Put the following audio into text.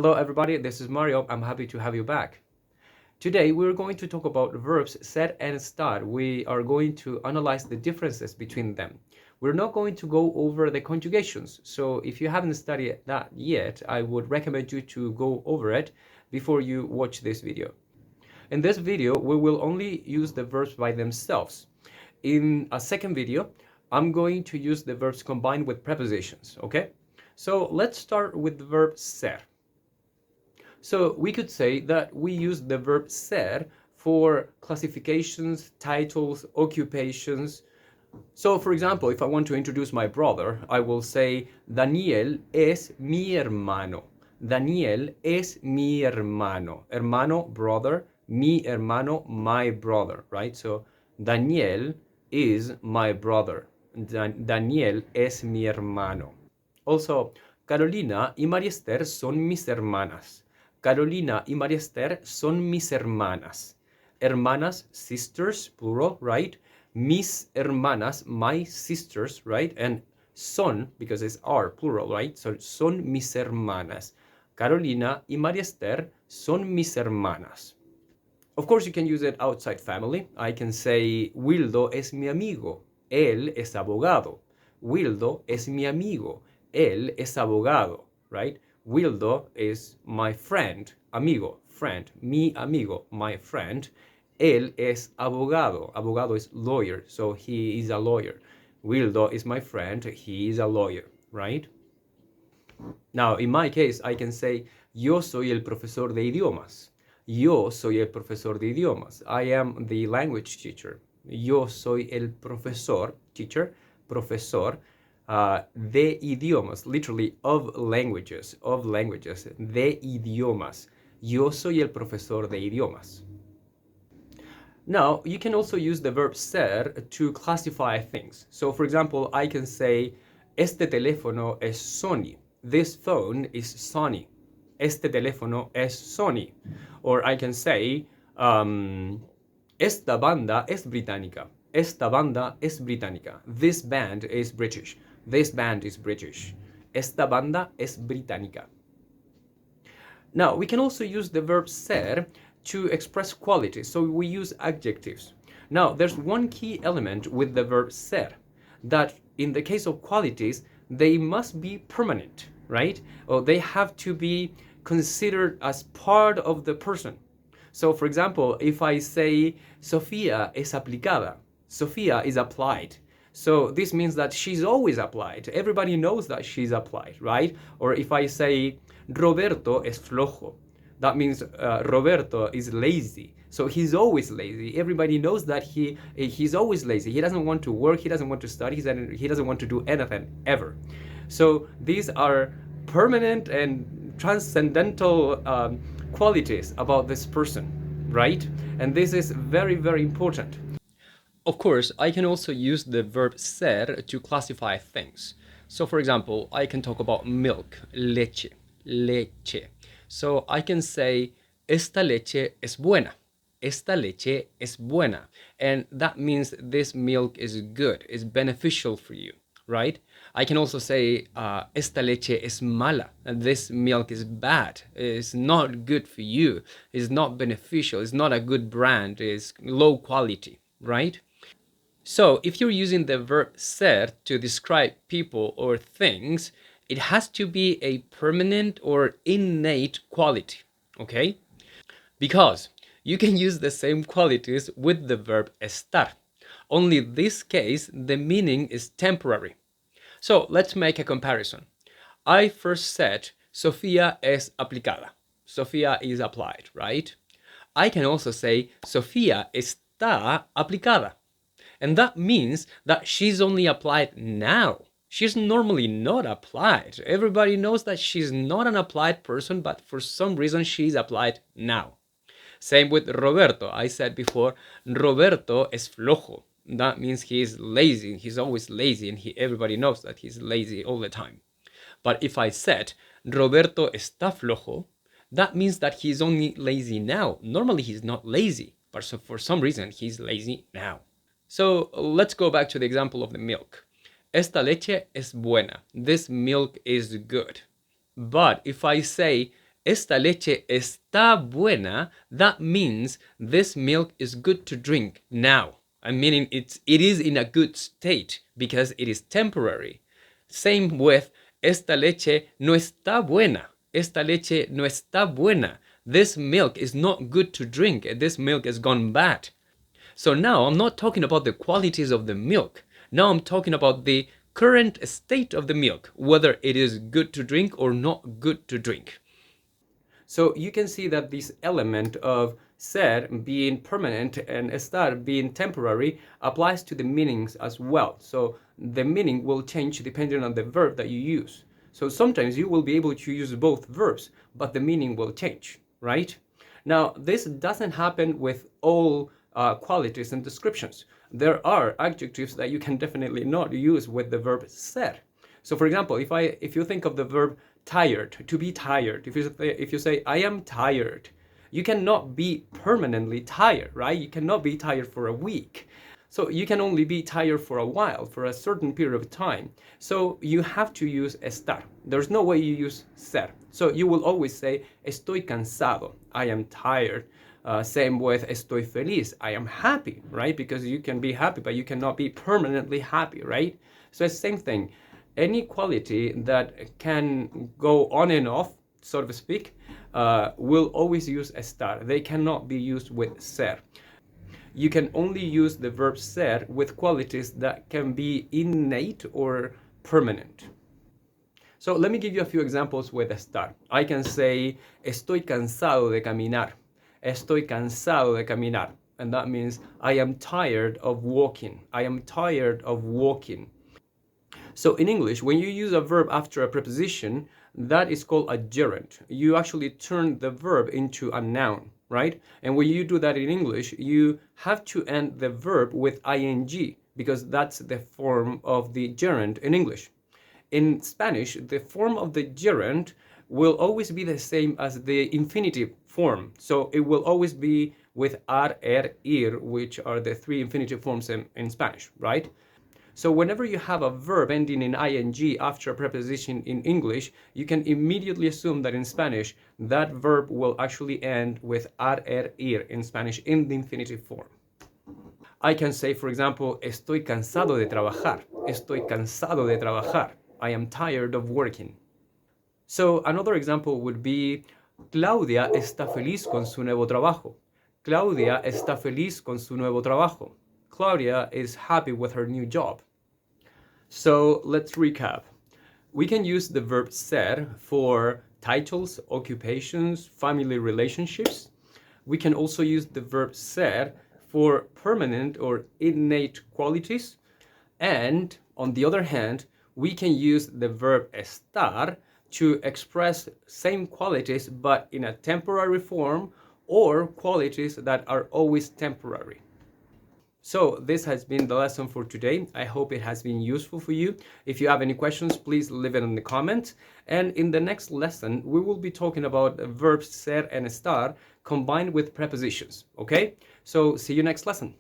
Hello everybody, this is Mario. I'm happy to have you back. Today we're going to talk about verbs ser and estar. We are going to analyze the differences between them. We're not going to go over the conjugations, so if you haven't studied that yet, I would recommend you to go over it before you watch this video. In this video, we will only use the verbs by themselves. In a second video, I'm going to use the verbs combined with prepositions, okay? So let's start with the verb ser. So we could say that we use the verb ser for classifications, titles, occupations. So for example, if I want to introduce my brother, I will say Daniel es mi hermano. Daniel es mi hermano. Hermano, brother, mi hermano, my brother, right? So Daniel is my brother. Daniel es mi hermano. Also, Carolina y María Esther son mis hermanas. Carolina y María Esther son mis hermanas. Hermanas, sisters, plural, right? Mis hermanas, my sisters, right? And son, because it's are, plural, right? So son mis hermanas. Carolina y María Esther son mis hermanas. Of course, you can use it outside family. I can say, Wildo es mi amigo. Él es abogado. Wildo es mi amigo. Él es abogado, right? Wildo is my friend, amigo, friend, mi amigo, my friend. Él es abogado. Abogado is lawyer, so he is a lawyer. Wildo is my friend, he is a lawyer, right? Now, in my case, I can say, yo soy el profesor de idiomas. Yo soy el profesor de idiomas. I am the language teacher. Yo soy el profesor, teacher, profesor, de idiomas, literally of languages, de idiomas. Yo soy el profesor de idiomas. Now, you can also use the verb ser to classify things. So, for example, I can say, este teléfono es Sony. This phone is Sony. Este teléfono es Sony. Or I can say, esta banda es británica. Esta banda es británica. This band is British. This band is British. Esta banda es británica. Now, we can also use the verb ser to express qualities. So we use adjectives. Now, there's one key element with the verb ser, that in the case of qualities, they must be permanent, right? Or they have to be considered as part of the person. So, for example, if I say, Sofía es aplicada, Sofía is applied. So this means that she's always applied. Everybody knows that she's applied, right? Or if I say, Roberto es flojo, that means Roberto is lazy. So he's always lazy. Everybody knows that he's always lazy. He doesn't want to work, he doesn't want to study, he doesn't want to do anything, ever. So these are permanent and transcendental qualities about this person, right? And this is very, very important. Of course, I can also use the verb ser to classify things. So for example, I can talk about milk, leche, leche. So I can say, esta leche es buena. Esta leche es buena. And that means this milk is good, is beneficial for you, right? I can also say, esta leche es mala. And this milk is bad. It's not good for you. It's not beneficial. It's not a good brand. It's low quality, right? So if you're using the verb ser to describe people or things, it has to be a permanent or innate quality, okay? Because you can use the same qualities with the verb estar. Only in this case, the meaning is temporary. So let's make a comparison. I first said, Sofía es aplicada. Sofía is applied, right? I can also say, Sofía está aplicada. And that means that she's only applied now. She's normally not applied. Everybody knows that she's not an applied person, but for some reason she's applied now. Same with Roberto. I said before, Roberto es flojo. That means he's lazy. He's always lazy, and everybody knows that he's lazy all the time. But if I said, Roberto está flojo, that means that he's only lazy now. Normally he's not lazy, but so for some reason he's lazy now. So let's go back to the example of the milk. Esta leche es buena. This milk is good. But if I say, esta leche está buena, that means this milk is good to drink now. I'm meaning it is in a good state because it is temporary. Same with esta leche no está buena. Esta leche no está buena. This milk is not good to drink. This milk has gone bad. So now I'm not talking about the qualities of the milk. Now I'm talking about the current state of the milk, whether it is good to drink or not good to drink. So you can see that this element of ser being permanent and estar being temporary applies to the meanings as well. So the meaning will change depending on the verb that you use. So sometimes you will be able to use both verbs, but the meaning will change, right? Now, this doesn't happen with all qualities and descriptions. There are adjectives that you can definitely not use with the verb ser. So for example, if you think of the verb tired, to be tired, if you say I am tired, you cannot be permanently tired, right? You cannot be tired for a week. So you can only be tired for a while, for a certain period of time. So you have to use estar. There's no way you use ser. So you will always say estoy cansado, I am tired. Same with estoy feliz, I am happy, right? Because you can be happy, but you cannot be permanently happy, right? So it's the same thing. Any quality that can go on and off, so to speak, will always use estar. They cannot be used with ser. You can only use the verb ser with qualities that can be innate or permanent. So let me give you a few examples with estar. I can say, estoy cansado de caminar. Estoy cansado de caminar. And that means I am tired of walking. I am tired of walking. So in English, when you use a verb after a preposition, that is called a gerund. You actually turn the verb into a noun, right? And when you do that in English, you have to end the verb with ing because that's the form of the gerund in English. In Spanish, the form of the gerund will always be the same as the infinitive form. So it will always be with ar, ir, which are the three infinitive forms in Spanish, right? So whenever you have a verb ending in ing after a preposition in English, you can immediately assume that in Spanish, that verb will actually end with ar, ir in Spanish in the infinitive form. I can say, for example, estoy cansado de trabajar. Estoy cansado de trabajar. I am tired of working. So another example would be, Claudia está feliz con su nuevo trabajo. Claudia está feliz con su nuevo trabajo. Claudia is happy with her new job. So let's recap. We can use the verb ser for titles, occupations, family relationships. We can also use the verb ser for permanent or innate qualities. And on the other hand, we can use the verb estar to express same qualities but in a temporary form or qualities that are always temporary. So this has been the lesson for today. I hope it has been useful for you. If you have any questions, please leave it in the comments. And in the next lesson, we will be talking about verbs ser and estar combined with prepositions. Okay? So see you next lesson.